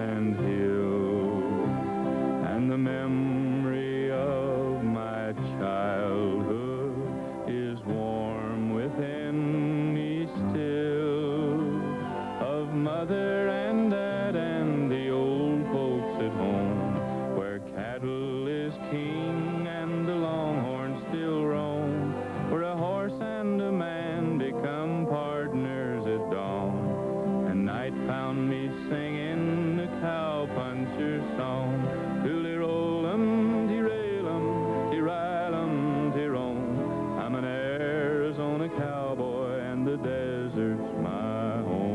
and hill, and the memory of my childhood is warm within me still, of mother and dad and the old folks at home, where cattle is king and the longhorn still roam, where a horse and a man become partners at dawn, and night found me singing the cowpuncher's song. Tooly-roll-em, tee-rail-em, tee-ride-em, tee-roam. I'm an Arizona cowboy and the desert's my home.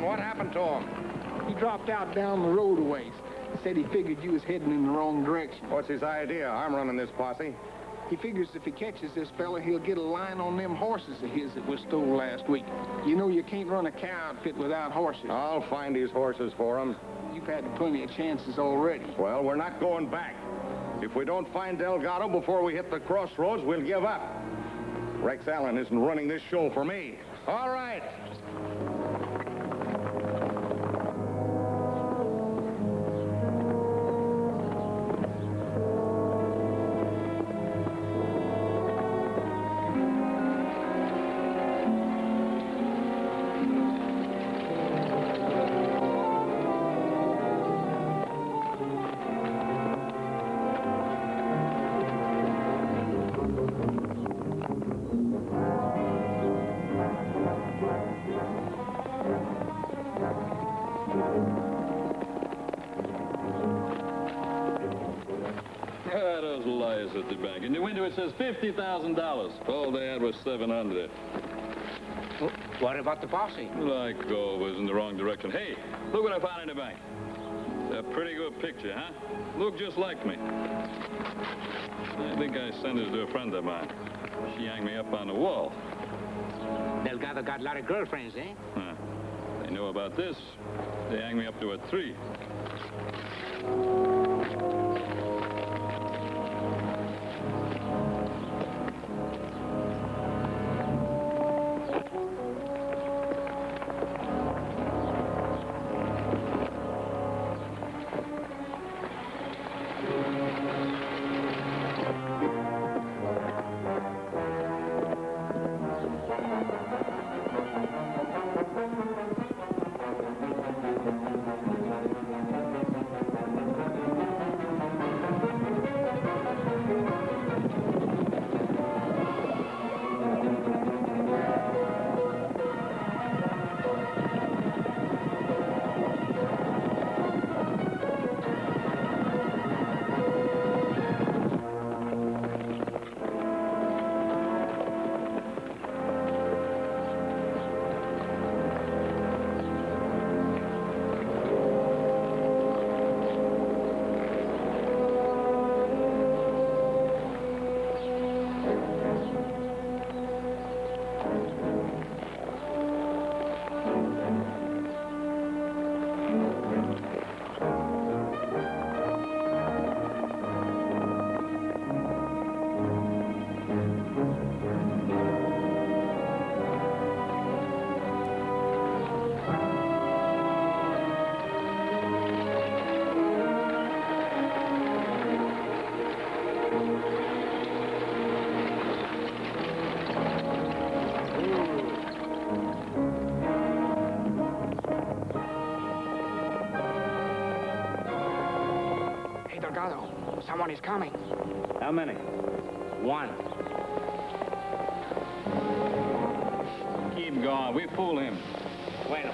What happened to him? He dropped out down the road a ways. Said he figured you was heading in the wrong direction. What's his idea? I'm running this posse. He figures if he catches this fella, he'll get a line on them horses of his that was stole last week. You know you can't run a cow outfit without horses. I'll find these horses for him. You've had plenty of chances already. Well, we're not going back. If we don't find Delgado before we hit the crossroads, we'll give up. Rex Allen isn't running this show for me. All right. Those liars at the bank. In the window it says $50,000. All they had was $700. What about the posse? Like always in the wrong direction. Hey, look what I found in the bank. It's a pretty good picture, huh? Look just like me. I think I sent this to a friend of mine. She hung me up on the wall. Delgado got a lot of girlfriends, eh? Huh. They know about this. They hang me up to a tree. someone is coming. How many? One. Keep going. We fool him. Bueno.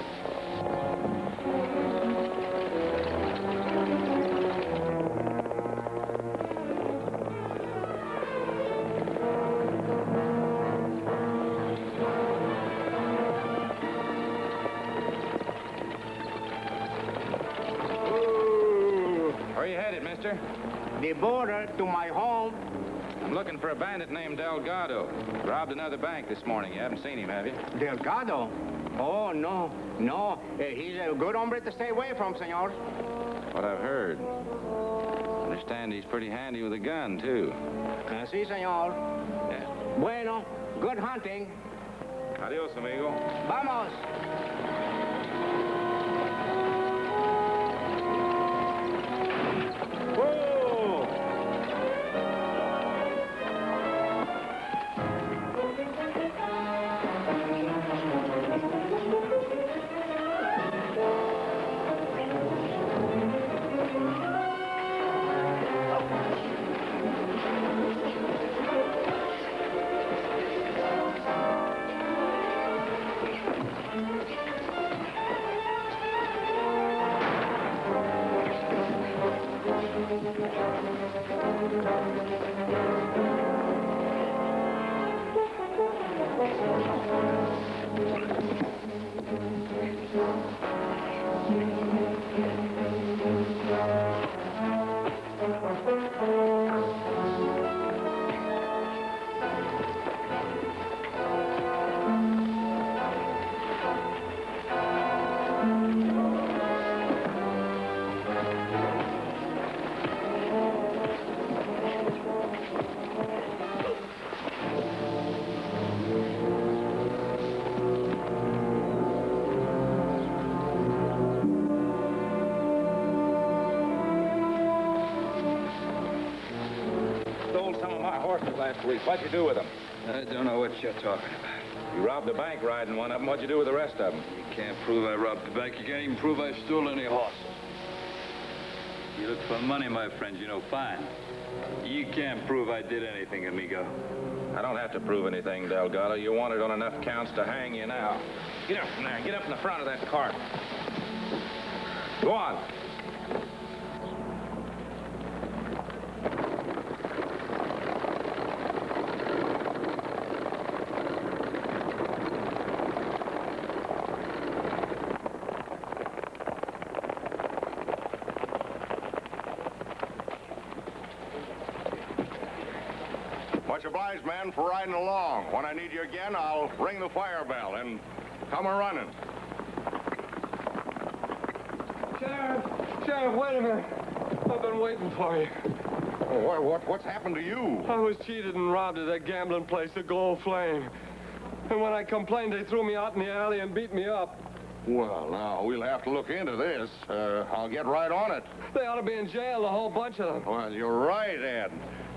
Where you headed, mister? The border to my home. I'm looking for a bandit named Delgado. Robbed another bank this morning. You haven't seen him, have you? Delgado? Oh, no. No. He's a good hombre to stay away from, senor. What I've heard. Understand he's pretty handy with a gun, too. Si, senor. Bueno, good hunting. Adios, amigo. Vamos. Whoa! Stole some of my horses last week. What'd you do with them? I don't know what you're talking about. You robbed a bank riding one of them. What'd you do with the rest of them? You can't prove I robbed the bank. You can't even prove I stole any horses. You look for money, my friend, you know, fine. You can't prove I did anything, amigo. I don't have to prove anything, Delgado. You wanted on enough counts to hang you now. Get up from there. Get up in the front of that cart. Go on. Much obliged, man, for riding along. When I need you again, I'll ring the fire bell and come a-running. Sheriff, wait a minute. I've been waiting for you. What's happened to you? I was cheated and robbed at that gambling place, the Gold Flame. And when I complained, they threw me out in the alley and beat me up. Well, now, we'll have to look into this. I'll get right on it. They ought to be in jail, the whole bunch of them. Well, you're right, Ed.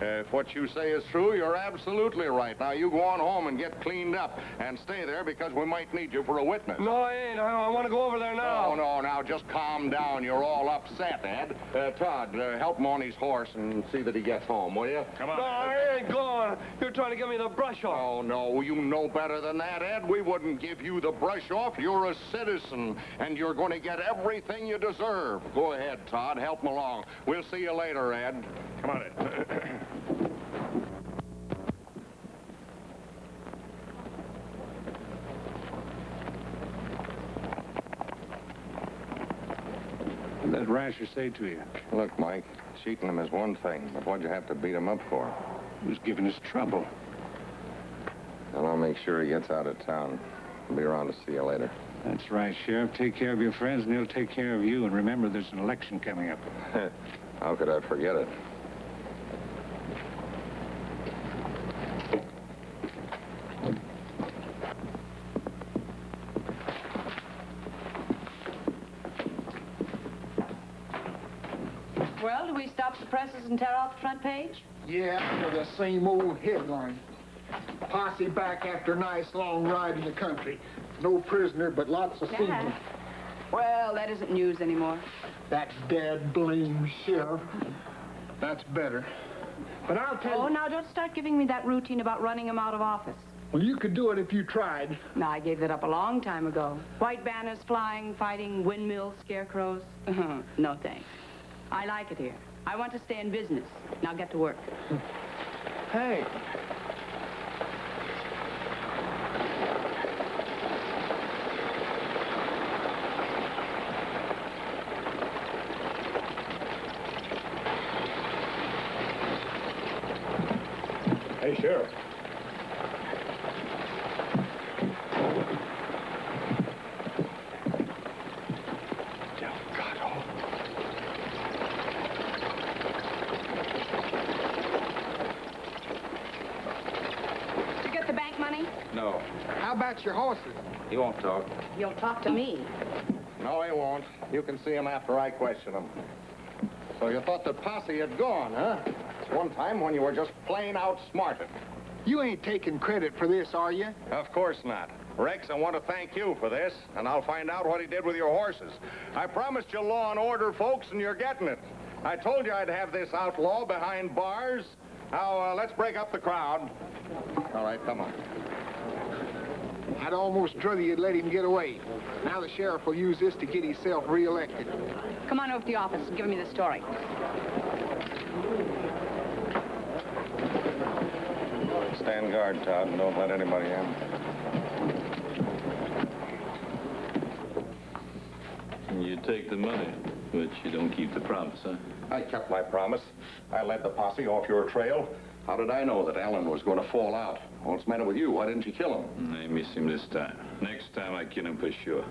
If what you say is true, you're absolutely right. Now, you go on home and get cleaned up and stay there because we might need you for a witness. No, I ain't. I want to go over there now. No, now, just calm down. You're all upset, Ed. Todd, help him on his horse and see that he gets home, will you? Come on. No, I ain't going. You're trying to get me the brush off. Oh, no, you know better than that, Ed. We wouldn't give you the brush off. You're a citizen, and you're going to get everything you deserve. Go ahead, Todd. Help him along. We'll see you later, Ed. Come on, Ed. What did that rancher say to you? Look, Mike, cheating him is one thing, but what'd you have to beat him up for? He was giving us trouble. Well, I'll make sure he gets out of town. I'll be around to see you later. That's right, Sheriff. Take care of your friends, and they'll take care of you. And remember, there's an election coming up. How could I forget it? Well, do we stop the presses and tear off the front page? Yeah, with the same old headline. Posse back after nice long ride in the country. No prisoner, but lots of seamen. Well, that isn't news anymore. That dead blame sheriff. That's better. But I'll tell Oh, you... now don't start giving me that routine about running him out of office. Well, you could do it if you tried. No, I gave that up a long time ago. White banners flying, fighting windmills, scarecrows. No thanks. I like it here. I want to stay in business. Now get to work. Hey. Hey, Sheriff. You get the bank money? No, How about your horses? he won't talk. You'll talk to me. No, he won't. You can see him after I question him. So you thought the posse had gone, huh? It's one time when you were just plain outsmarted. You ain't taking credit for this, are you? Of course not. Rex, I want to thank you for this, and I'll find out what he did with your horses. I promised you law and order, folks, and you're getting it. I told you I'd have this outlaw behind bars. Now, let's break up the crowd. All right, come on. I'd almost druther you'd let him get away. Now the sheriff will use this to get himself reelected. Come on over to the office and give me the story. Stand guard, Todd, and don't let anybody in. You take the money, but you don't keep the promise, huh? I kept my promise. I led the posse off your trail. How did I know that Allen was going to fall out? What's the matter with you? Why didn't you kill him? I miss him this time. Next time I kill him for sure.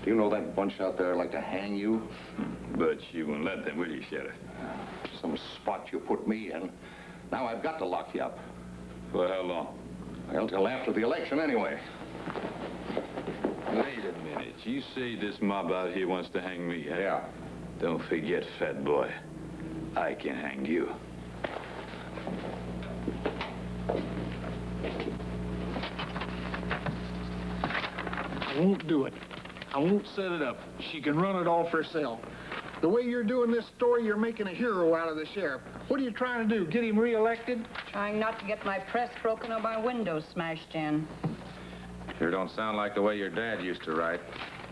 Do you know that bunch out there like to hang you? But you won't let them, will you, Sheriff? Some spot you put me in. Now I've got to lock you up. For how long? Well, till after the election anyway. Wait a minute. You say this mob out here wants to hang me, huh? Yeah. Don't forget, fat boy. I can hang you. I won't do it. I won't set it up. She can run it all for herself. The way you're doing this story, you're making a hero out of the sheriff. What are you trying to do, get him reelected? Trying not to get my press broken or my windows smashed in. Sure don't sound like the way your dad used to write.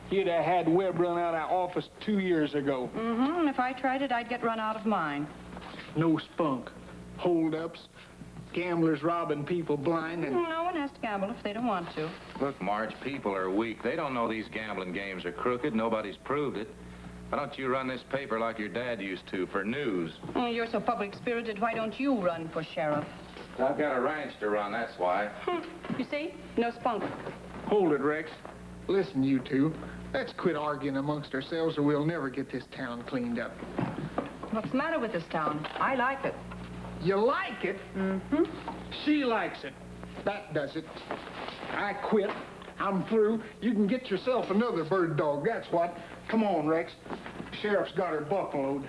He'd have had Webb run out of office 2 years ago. Mm-hmm. If I tried it, I'd get run out of mine. No spunk. Hold-ups. Gamblers robbing people blind and... No one has to gamble if they don't want to. Look, Marge, people are weak. They don't know these gambling games are crooked. Nobody's proved it. Why don't you run this paper like your dad used to, for news? Oh, you're so public-spirited. Why don't you run for sheriff? I've got a ranch to run, that's why. You see? No spunk. Hold it, Rex. Listen, you two. Let's quit arguing amongst ourselves or we'll never get this town cleaned up. What's the matter with this town? I like it. You like it? Mm-hmm. She likes it. That does it. I quit. I'm through. You can get yourself another bird dog, that's what. Come on, Rex. Sheriff's got her buffaloed.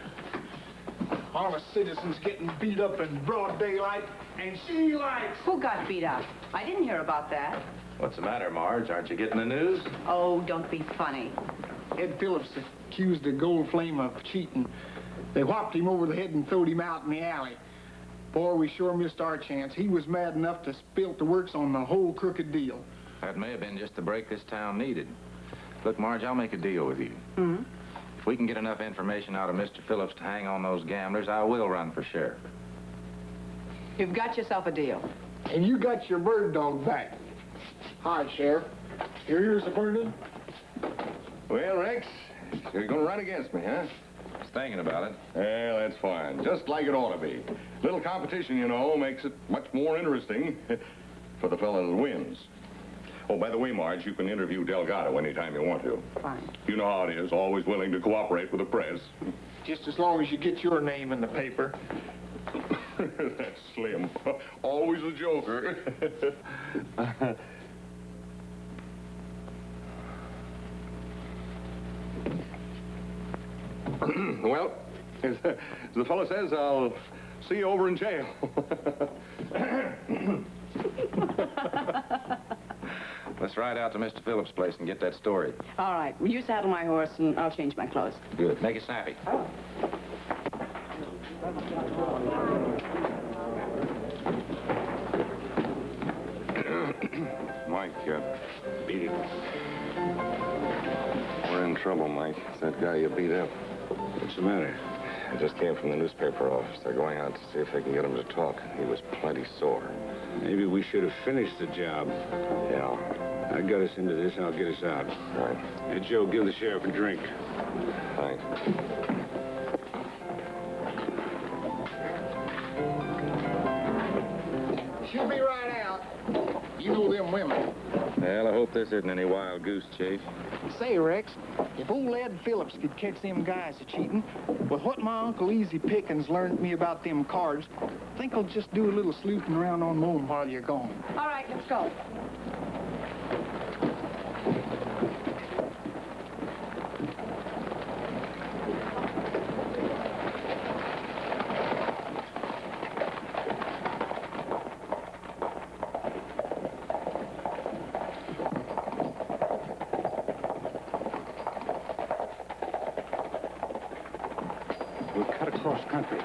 Honest citizens getting beat up in broad daylight, and she likes... Who got beat up? I didn't hear about that. What's the matter, Marge? Aren't you getting the news? Oh, don't be funny. Ed Phillips accused the Gold Flame of cheating. They whopped him over the head and throwed him out in the alley. Boy, we sure missed our chance. He was mad enough to spill the works on the whole crooked deal. That may have been just the break this town needed. Look, Marge, I'll make a deal with you. Mm-hmm. If we can get enough information out of Mr. Phillips to hang on those gamblers, I will run for sheriff. You've got yourself a deal. And you got your bird dog back. Hi, Sheriff. Here's the burden. Well, Rex, you're going to run against me, huh? I was thinking about it. Well, that's fine. Just like it ought to be. Little competition, you know, makes it much more interesting for the fellow that wins. Oh, by the way, Marge, you can interview Delgado anytime you want to. Fine. You know how it is, always willing to cooperate with the press. Just as long as you get your name in the paper. That's Slim. Always a joker. Well, as the fellow says, I'll see you over in jail. Let's ride out to Mr. Phillips' place and get that story. All right. Will you saddle my horse and I'll change my clothes? Good. Make it snappy. Good. Beat it. We're in trouble, Mike. It's that guy you beat up. What's the matter? I just came from the newspaper office. They're going out to see if they can get him to talk. He was plenty sore. Maybe we should have finished the job. Yeah. I got us into this. I'll get us out. Right. Hey, Joe, give the sheriff a drink. Thanks. She'll be right out. You know them women. Well, I hope this isn't any wild goose chase. Say, Rex, if old Ed Phillips could catch them guys a-cheating, with what my Uncle Easy Pickens learned me about them cards, I think I'll just do a little sleuthing around on them while you're gone. All right, let's go. We'll cut across country.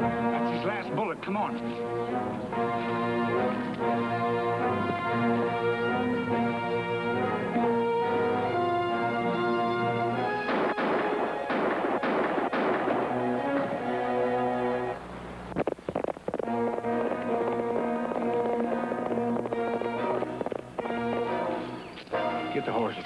That's his last bullet. Come on. Get the horses.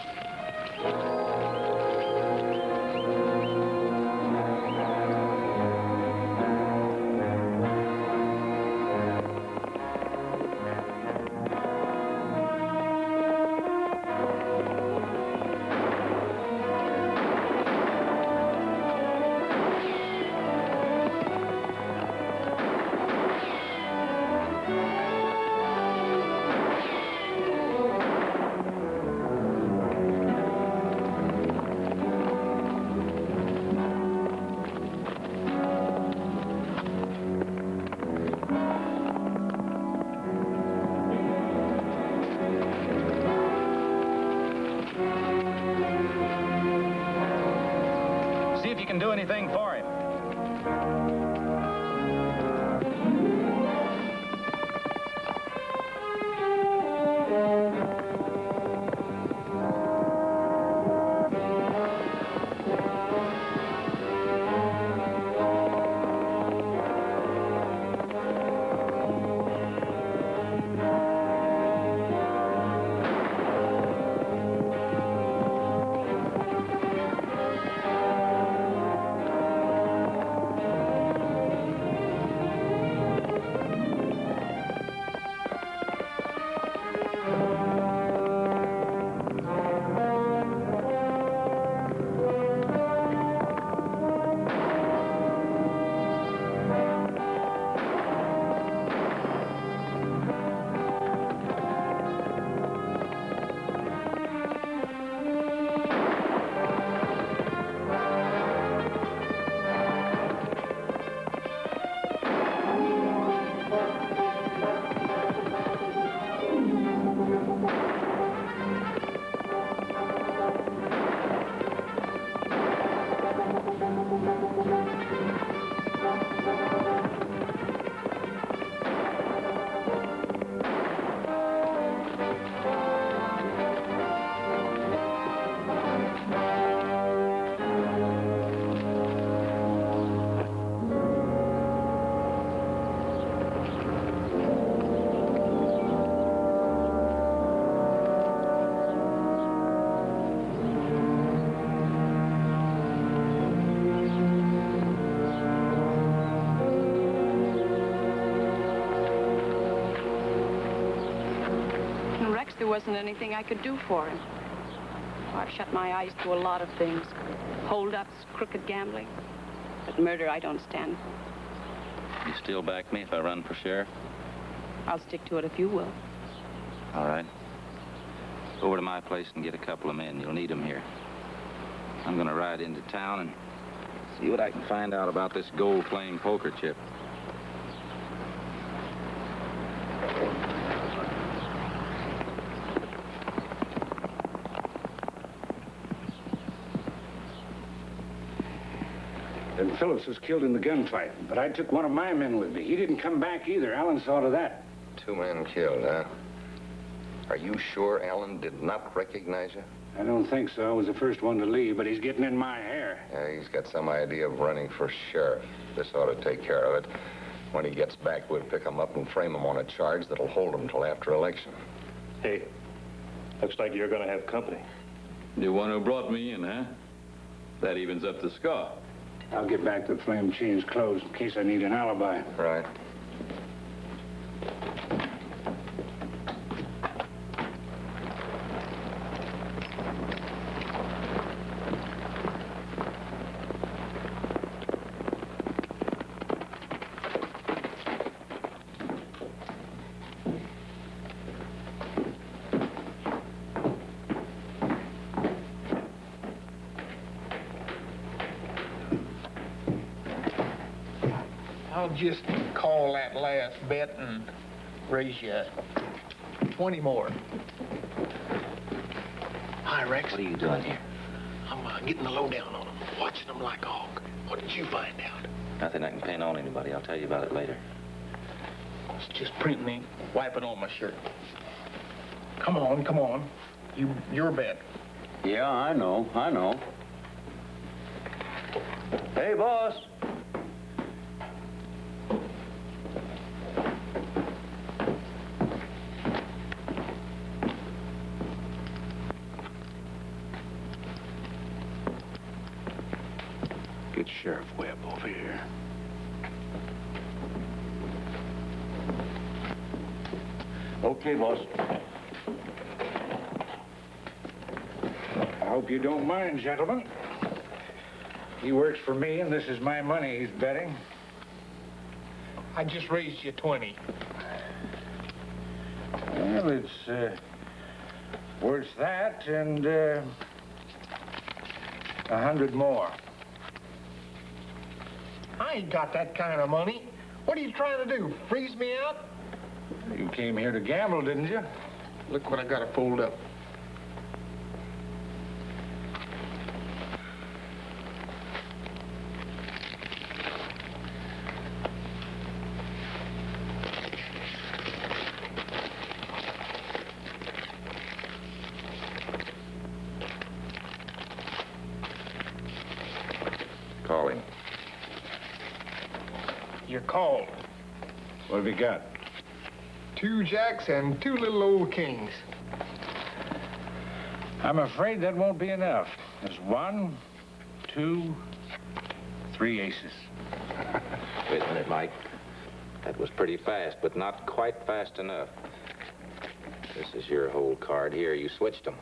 See if you can do anything for him. Rex, there wasn't anything I could do for him. Oh, I've shut my eyes to a lot of things. Hold-ups, crooked gambling. But murder, I don't stand for. You still back me if I run for sheriff? I'll stick to it if you will. All right. Over to my place and get a couple of men. You'll need them here. I'm gonna ride into town and see what I can find out about this gold flame poker chip. Then Phillips was killed in the gunfight, but I took one of my men with me. He didn't come back either. Alan saw to that. 2 men killed, huh? Are you sure Alan did not recognize you? I don't think so. I was the first one to leave, but he's getting in my hair. Yeah, he's got some idea of running for sheriff. This ought to take care of it. When he gets back, we'll pick him up and frame him on a charge that'll hold him till after election. Hey, looks like you're gonna have company. The one who brought me in, huh? That evens up the score. I'll get back to the Flame and change clothes in case I need an alibi. Right. I'll just call that last bet and raise you 20 more. Hi, Rex. What are you doing here? I'm getting the lowdown on them, watching them like a hawk. What did you find out? Nothing I can pin on anybody. I'll tell you about it later. It's just printing ink. Wipe it on my shirt. Come on, come on. Your bet. Yeah, I know. Hey, boss. Get Sheriff Webb over here. Okay, boss. I hope you don't mind, gentlemen. He works for me, and this is my money he's betting. I just raised you 20. Well, it's worth that and 100 more. I ain't got that kind of money. What are you trying to do, freeze me out? You came here to gamble, didn't you? Look what I got to fold up. Call him. You're called. What have you got? 2 jacks and 2 little old kings. I'm afraid that won't be enough. There's 1, 2, 3 aces. Wait a minute, Mike. That was pretty fast, but not quite fast enough. This is your whole card here. You switched them.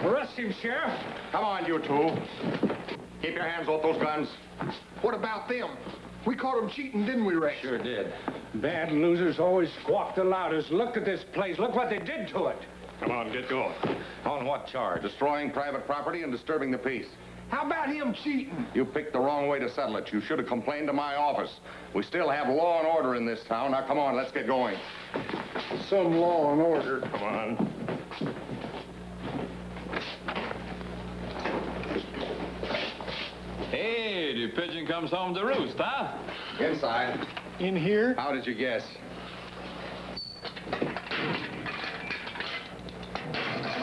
Arrest him, Sheriff. Come on, you two. Keep your hands off those guns. What about them? We caught them cheating, didn't we, Rex? Sure did. Bad losers always squawk the loudest. Look at this place. Look what they did to it. Come on, get going. On what charge? Destroying private property and disturbing the peace. How about him cheating? You picked the wrong way to settle it. You should have complained to my office. We still have law and order in this town. Now, come on, let's get going. Some law and order. Come on. Hey, the pigeon comes home to roost, huh? Inside. In here? How did you guess?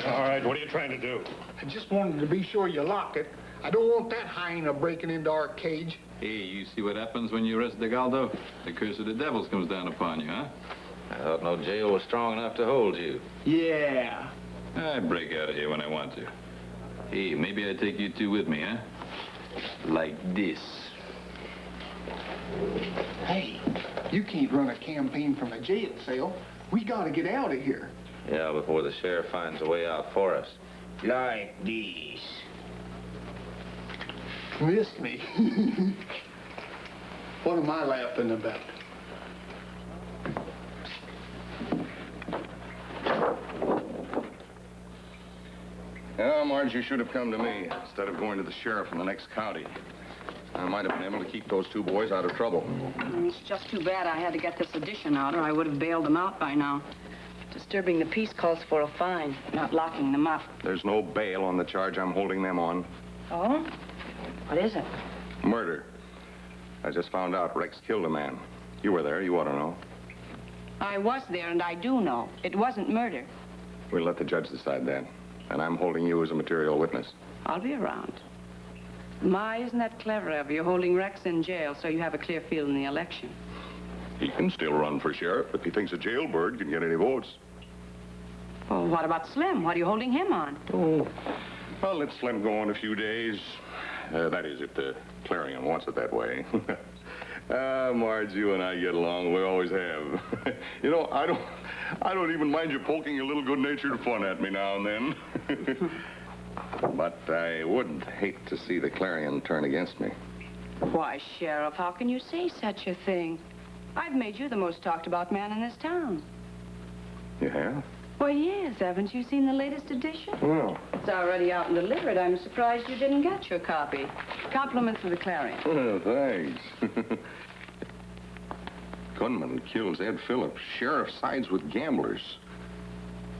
All right, what are you trying to do? I just wanted to be sure you locked it. I don't want that hyena breaking into our cage. Hey, you see what happens when you arrest Galdo? The curse of the devils comes down upon you, huh? I thought no jail was strong enough to hold you. Yeah. I break out of here when I want to. Hey, maybe I take you two with me, huh? Like this. Hey, you can't run a campaign from a jail cell. We gotta get out of here. Yeah, before the sheriff finds a way out for us. Like this. Missed me. What am I laughing about? Oh, Marge, you should have come to me instead of going to the sheriff in the next county. I might have been able to keep those two boys out of trouble. It's just too bad I had to get this addition out, or I would have bailed them out by now. Disturbing the peace calls for a fine, not locking them up. There's no bail on the charge I'm holding them on. Oh? What is it? Murder. I just found out Rex killed a man. You were there. You ought to know. I was there, and I do know. It wasn't murder. We'll let the judge decide that. And I'm holding you as a material witness. I'll be around. My, isn't that clever of you, holding Rex in jail so you have a clear field in the election? He can still run for sheriff if he thinks a jailbird can get any votes. Well, what about Slim? What are you holding him on? Oh, well, let Slim go in a few days. That is, if the Clarion wants it that way. Marge, you and I get along. We always have. You know, I don't even mind you poking a little good-natured fun at me now and then. But I wouldn't hate to see the Clarion turn against me. Why, Sheriff, how can you say such a thing? I've made you the most talked-about man in this town. You have? Why, yes. Haven't you seen the latest edition? Well. It's already out and delivered. I'm surprised you didn't get your copy. Compliments of the Clarion. Oh, thanks. Gunman kills Ed Phillips. Sheriff sides with gamblers.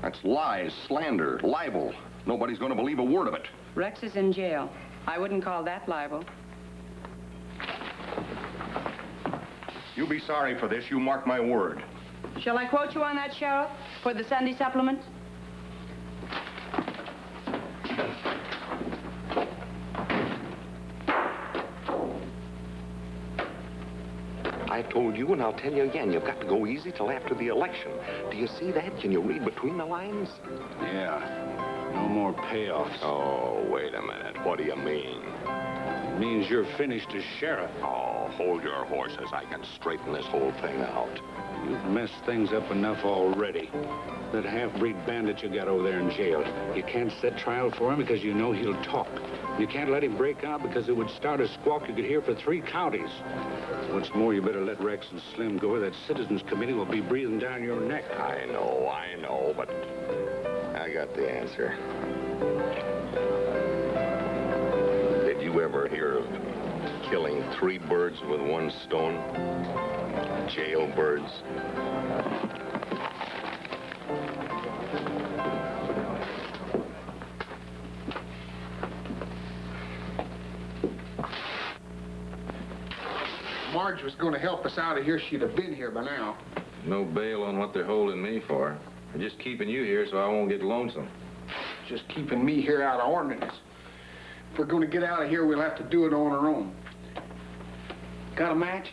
That's lies, slander, libel. Nobody's going to believe a word of it. Rex is in jail. I wouldn't call that libel. You'll be sorry for this. You mark my word. Shall I quote you on that, Sheriff, for the Sunday supplement? I told you, and I'll tell you again, you've got to go easy till after the election. Do you see that? Can you read between the lines? Yeah. No more payoffs. Oh, wait a minute. What do you mean? It means you're finished as sheriff. Oh, hold your horses. I can straighten this whole thing out. You've messed things up enough already. That half-breed bandit you got over there in jail. You can't set trial for him because you know he'll talk. You can't let him break out because it would start a squawk you could hear for 3 counties. What's more, you better let Rex and Slim go, or that citizens committee will be breathing down your neck. I know, but I got the answer. Did you ever hear of killing 3 birds with 1 stone? Jailbirds. Marge was going to help us out of here. She'd have been here by now. No bail on what they're holding me for. They're just keeping you here so I won't get lonesome. Just keeping me here out of ordinance. If we're going to get out of here, we'll have to do it on our own. Got a match?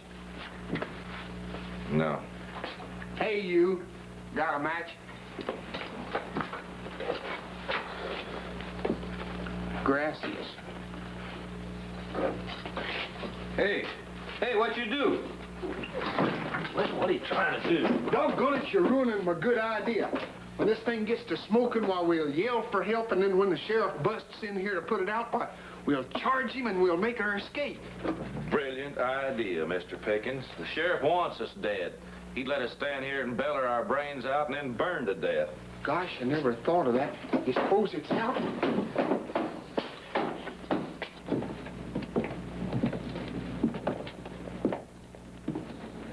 No. Hey, you. Got a match? Gracias. Hey, what'd you do? What are you trying to do? Doggone it, you're ruining my good idea. When this thing gets to smoking, why, we'll yell for help, and then when the sheriff busts in here to put it out, why, we'll charge him and we'll make our escape. Brilliant idea, Mr. Pickens. The sheriff wants us dead. He'd let us stand here and beller our brains out and then burn to death. Gosh, I never thought of that. You suppose it's out?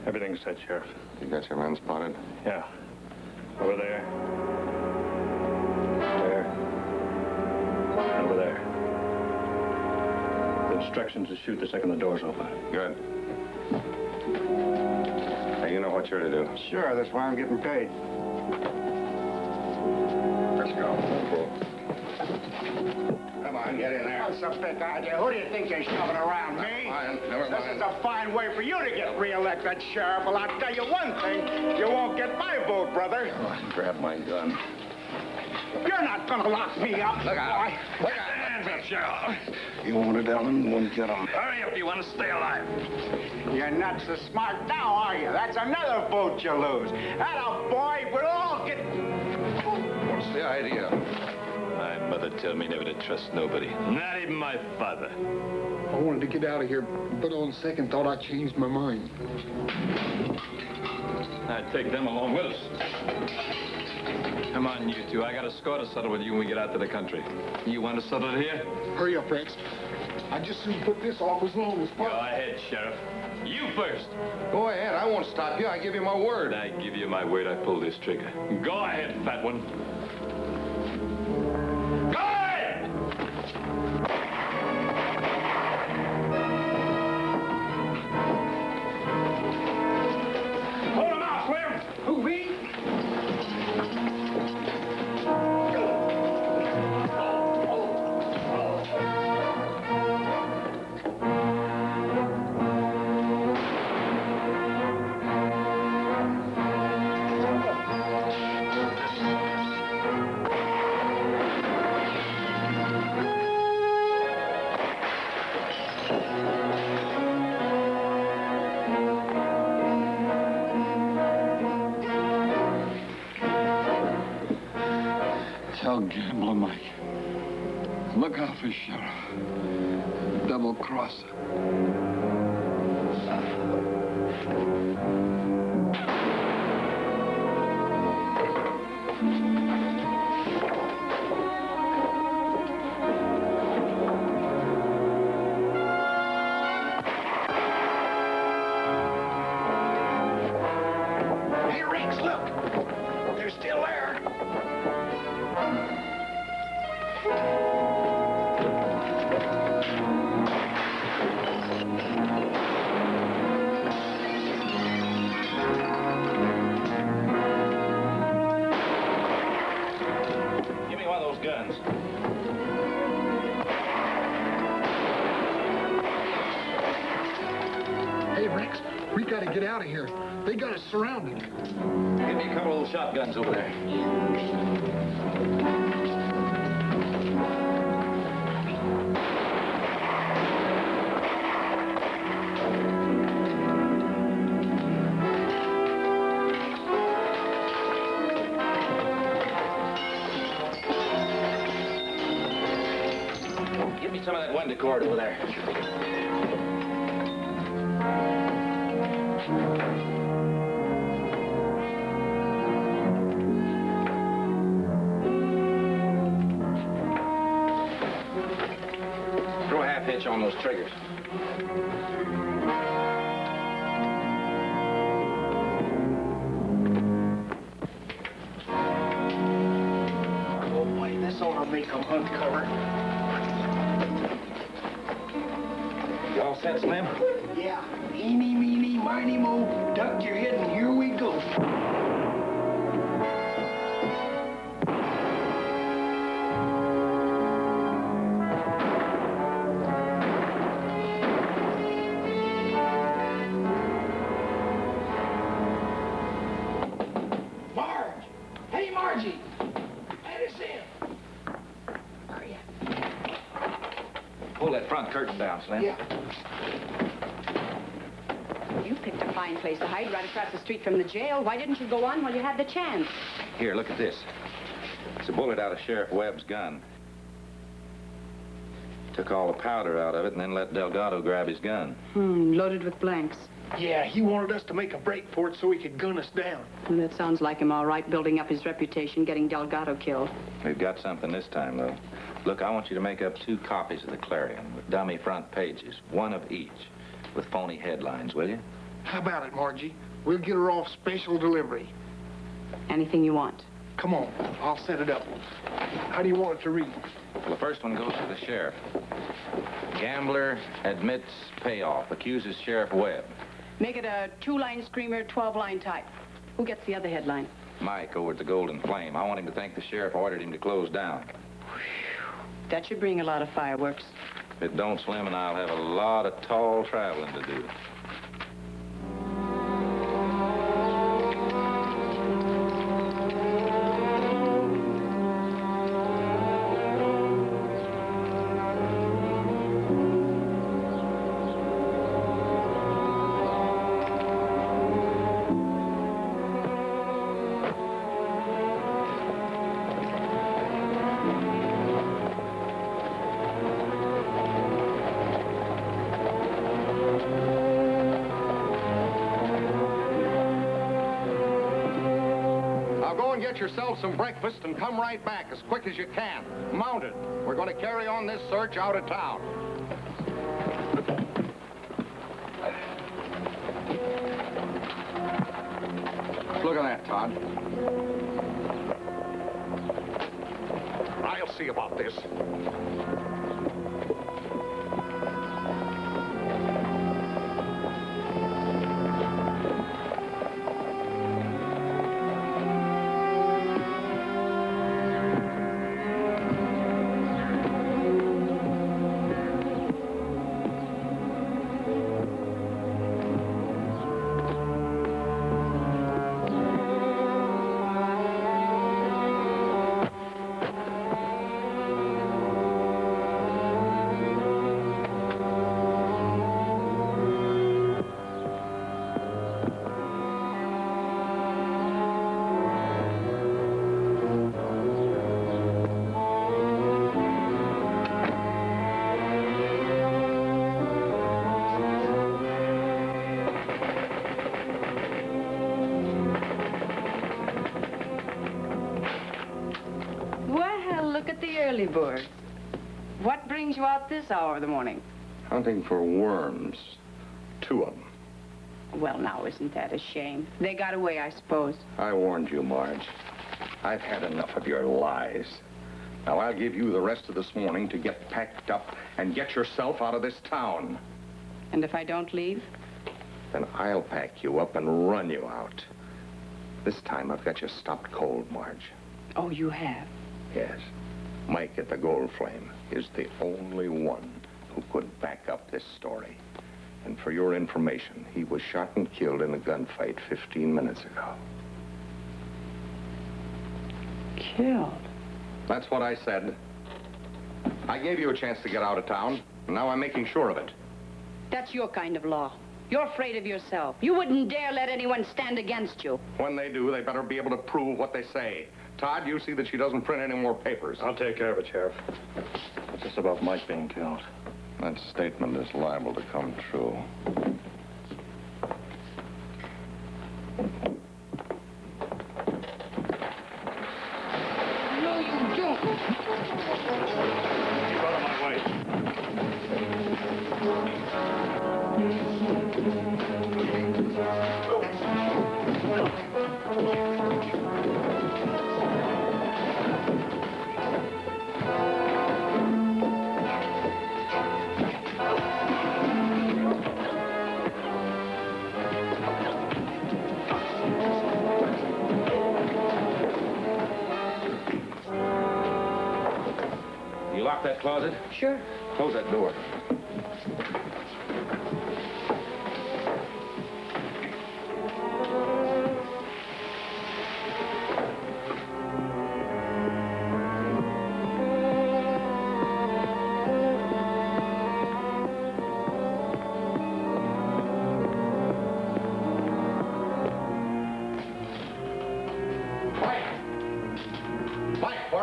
Everything's set, Sheriff. You got your men spotted? Yeah. Over there. There. And over there. The instructions to shoot the second the door's open. Good. Hey, you know what you're to do. Sure, that's why I'm getting paid. Let's go. Come on, get in there. What's a big idea? Who do you think you're shoving around, me? Never mind. This is a fine way for you to get reelected, Sheriff. Well, I'll tell you one thing. You won't get my vote, brother. Oh, grab my gun. You're not gonna lock me up, Look out. boy. Look out. Hands up, Sheriff. You want it, Ellen? Won't get him. Hurry if you want to stay alive. You're not so smart now, are you? That's another vote you lose. That boy, we'll all get... What's the idea? My mother told me never to trust nobody, not even my father. I wanted to get out of here, but on second thought, I changed my mind. I'd take them along with us. Come on, you two. I got a score to settle with you when we get out to the country. You want to settle it here? Hurry up, Rex. I'd just soon put this off as long as Go possible. ahead, Sheriff. You first. Go ahead. I won't stop you. I give you my word. I give you my word I pull this trigger. Go ahead, fat one. Go ahead! Hold him out, Slim. Who, me? Tell Gambler Mike. Look out for Sheriff. Double crosser. Hey, Rex, look. They're still there. Give me one of those guns. Hey, Rex, we gotta get out of here. They got us surrounded. Give me a couple of those shotguns over there. Give me some of that window cord over there. Throw a half hitch on those triggers. Oh, boy, this ought to make them hunt cover. You all set, Slim? Yeah. Eeny, meeny, miny, mo. Duck your head, and here we go. Marge! Hey, Margie! Let us in. Hurry up. Pull that front curtain down, Slim. Yeah. You picked a fine place to hide right across the street from the jail. Why didn't you go on while you had the chance? Here, look at this. It's a bullet out of Sheriff Webb's gun. Took all the powder out of it and then let Delgado grab his gun. Loaded with blanks. Yeah, he wanted us to make a break for it so he could gun us down. Well, that sounds like him all right, building up his reputation, getting Delgado killed. We've got something this time, though. Look, I want you to make up 2 copies of the Clarion with dummy front pages, 1 of each, with phony headlines, will you? How about it, Margie? We'll get her off special delivery. Anything you want. Come on, I'll set it up. How do you want it to read? Well, the first one goes to the sheriff. Gambler admits payoff, accuses Sheriff Webb. Make it a 2-line screamer, 12-line type. Who gets the other headline? Mike over at the Golden Flame. I want him to think the sheriff ordered him to close down. That should bring a lot of fireworks. If it don't, Slim and I'll have a lot of tall traveling to do. Get yourself some breakfast and come right back as quick as you can. Mounted. We're going to carry on this search out of town. Look at that, Todd. I'll see about this. Early bird. What brings you out this hour of the morning? Hunting for worms. 2 of them. Well, now, isn't that a shame? They got away, I suppose. I warned you, Marge. I've had enough of your lies. Now, I'll give you the rest of this morning to get packed up and get yourself out of this town. And if I don't leave? Then I'll pack you up and run you out. This time, I've got you stopped cold, Marge. Oh, you have? Yes. Mike at the Gold Flame is the only one who could back up this story. And for your information, he was shot and killed in a gunfight 15 minutes ago. Killed? That's what I said. I gave you a chance to get out of town, and now I'm making sure of it. That's your kind of law. You're afraid of yourself. You wouldn't dare let anyone stand against you. When they do, they better be able to prove what they say. Todd, you see that she doesn't print any more papers. I'll take care of it, Sheriff. What's this about Mike being killed? That statement is liable to come true. No, you don't. Keep out of my way. You lock that closet? Sure. Close that door. Mike! Mike, where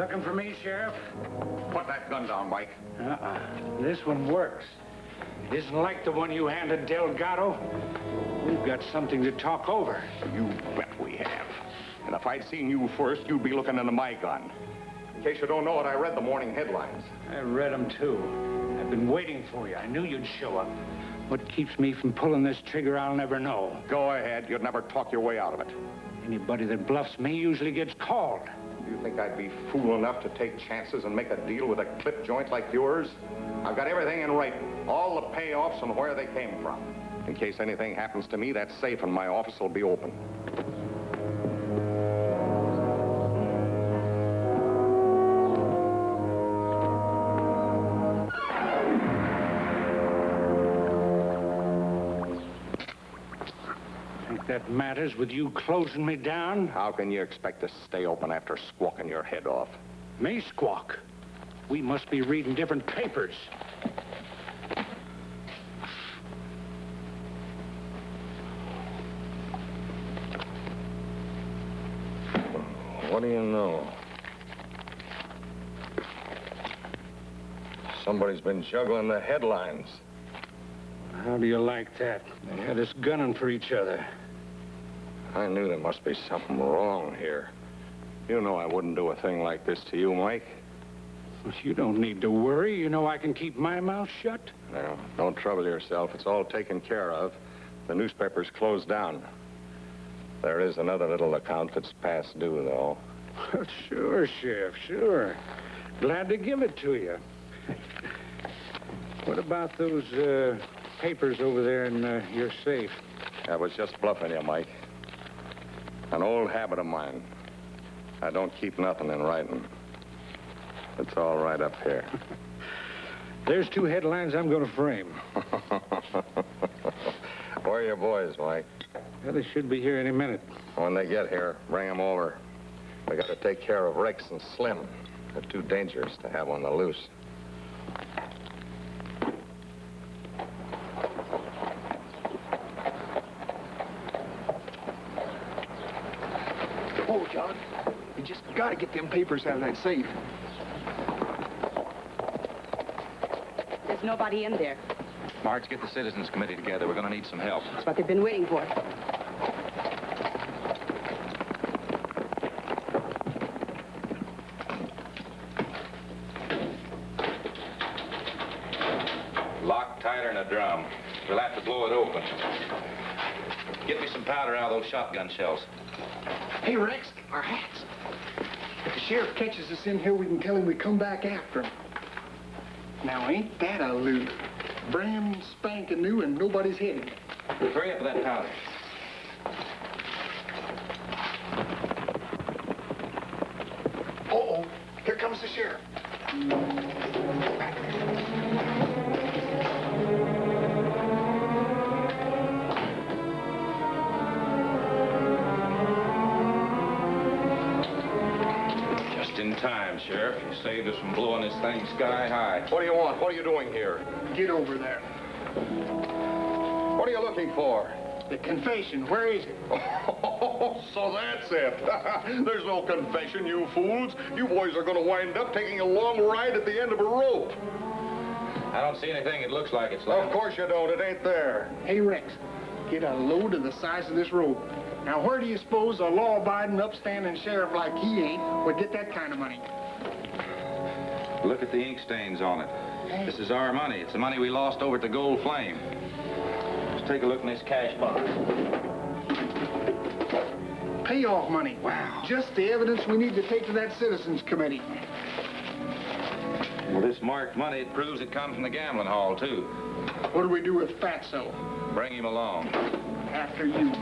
looking for me, Sheriff? Put that gun down, Mike. This one works. It isn't like the one you handed Delgado. We've got something to talk over. You bet we have. And if I'd seen you first, you'd be looking into my gun. In case you don't know it, I read the morning headlines. I read them, too. I've been waiting for you. I knew you'd show up. What keeps me from pulling this trigger, I'll never know. Go ahead. You'd never talk your way out of it. Anybody that bluffs me usually gets called. You think I'd be fool enough to take chances and make a deal with a clip joint like yours? I've got everything in writing, all the payoffs and where they came from. In case anything happens to me, that safe in my office will be open. Think that matters with you closing me down? How can you expect to stay open after squawking your head off? Me squawk? We must be reading different papers. What do you know? Somebody's been juggling the headlines. How do you like that? They had us gunning for each other. I knew there must be something wrong here. You know I wouldn't do a thing like this to you, Mike. You don't need to worry. You know I can keep my mouth shut. No, don't trouble yourself. It's all taken care of. The newspaper's closed down. There is another little account that's past due, though. Sure, Sheriff, sure. Glad to give it to you. What about those papers over there in your safe? I was just bluffing you, Mike. An old habit of mine. I don't keep nothing in writing. It's all right up here. There's 2 headlines I'm going to frame. Where are your boys, Mike? Well, they should be here any minute. When they get here, bring them over. We got to take care of Rex and Slim. They're too dangerous to have on the loose. Oh, John, you just got to get them papers out of that safe. There's nobody in there. Marge, get the Citizens Committee together. We're going to need some help. That's what they've been waiting for. Locked tighter than a drum. We'll have to blow it open. Get me some powder out of those shotgun shells. Hey, Rex, our hats. If the sheriff catches us in here, we can tell him we come back after him. Now, ain't that a loot? Brand spanking new and nobody's hidden. Hurry up with that powder. Uh-oh, here comes the sheriff. Just in time, Sheriff. You saved us from blowing this thing sky high. What do you want? What are you doing here? Get over there. What are you looking for? The confession, where is it? Oh, so that's it. There's no confession, you fools. You boys are going to wind up taking a long ride at the end of a rope. I don't see anything that looks like it's like. Of course you don't. It ain't there. Hey, Rex, get a load of the size of this rope. Now, where do you suppose a law-abiding, upstanding sheriff like he ain't would get that kind of money? Look at the ink stains on it. This is our money. It's the money we lost over at the Gold Flame. Let's take a look in this cash box. Payoff money. Wow. Just the evidence we need to take to that Citizens Committee. Well, this marked money, it proves it comes from the gambling hall, too. What do we do with Fatso? Bring him along. After you.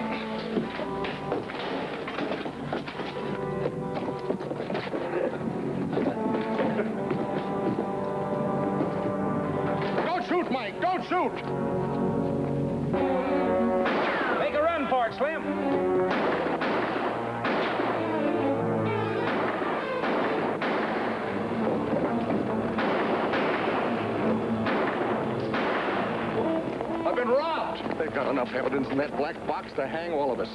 Don't shoot, Mike. Don't shoot. Make a run for it, Slim. I've been robbed. They've got enough evidence in that black box to hang all of us.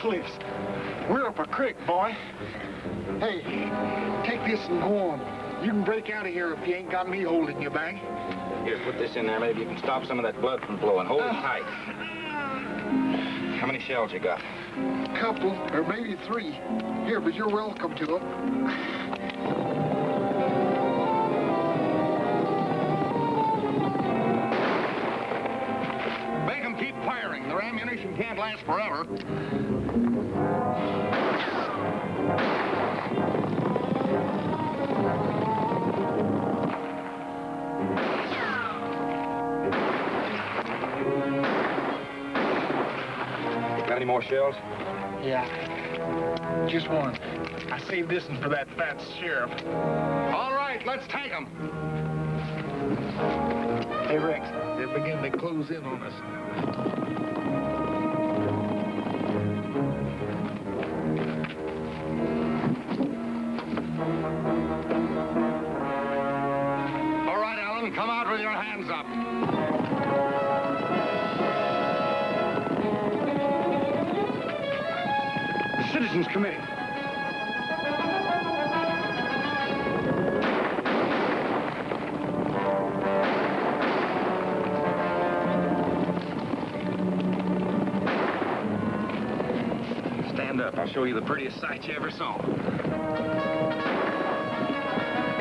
cliffs. We're up a creek, boy. Hey, take this and go on. You can break out of here if you ain't got me holding you back. Here, put this in there. Maybe you can stop some of that blood from flowing. Hold it tight. How many shells you got? Couple, or maybe 3. Here, but you're welcome to them. Make them keep firing. Their ammunition can't last forever. Got any more shells? Yeah, just one. I saved this one for that fat sheriff. All right, let's take them. Hey, Rex, they're beginning to close in on us. All right, Alan, come out with your hands up. Citizens Committee. Stand up. I'll show you the prettiest sight you ever saw.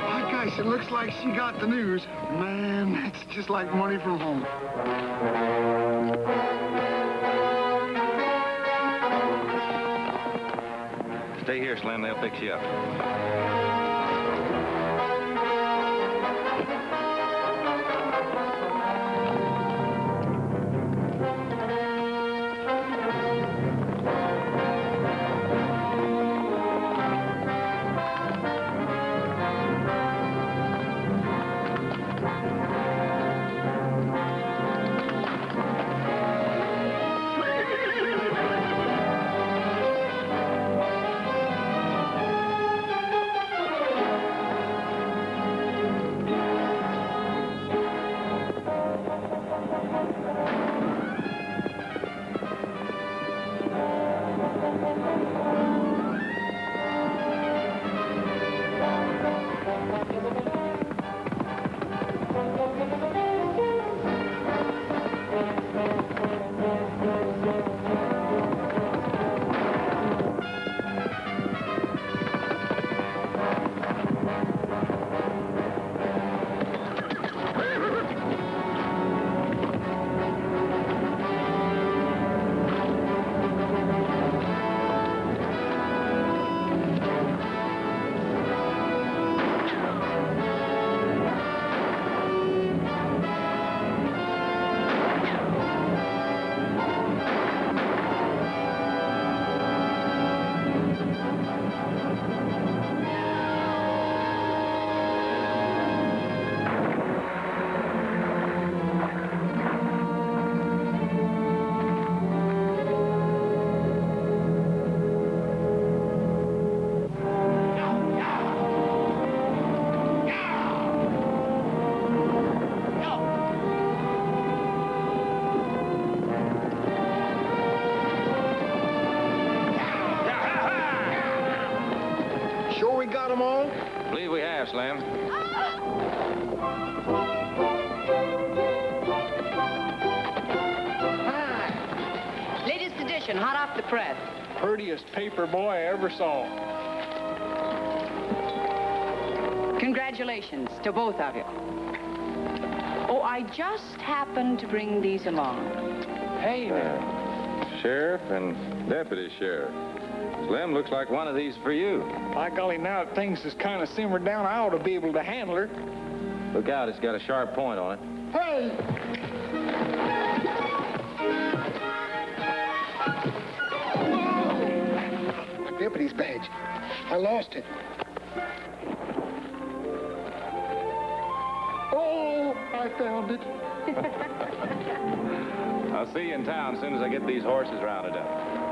My gosh, it looks like she got the news. Man, that's just like money from home. Stay here, Slim. They'll fix you up. Sure we got them all? Believe we have, Slim. Hi. Latest edition, hot off the press. Prettiest paper boy I ever saw. Congratulations to both of you. Oh, I just happened to bring these along. Hey, Sheriff and Deputy Sheriff. Slim, looks like one of these for you. by golly, now that things has kind of simmered down, I ought to be able to handle her. Look out, it's got a sharp point on it. Hey! My deputy's badge. I lost it. Oh, I found it. I'll see you in town as soon as I get these horses rounded up.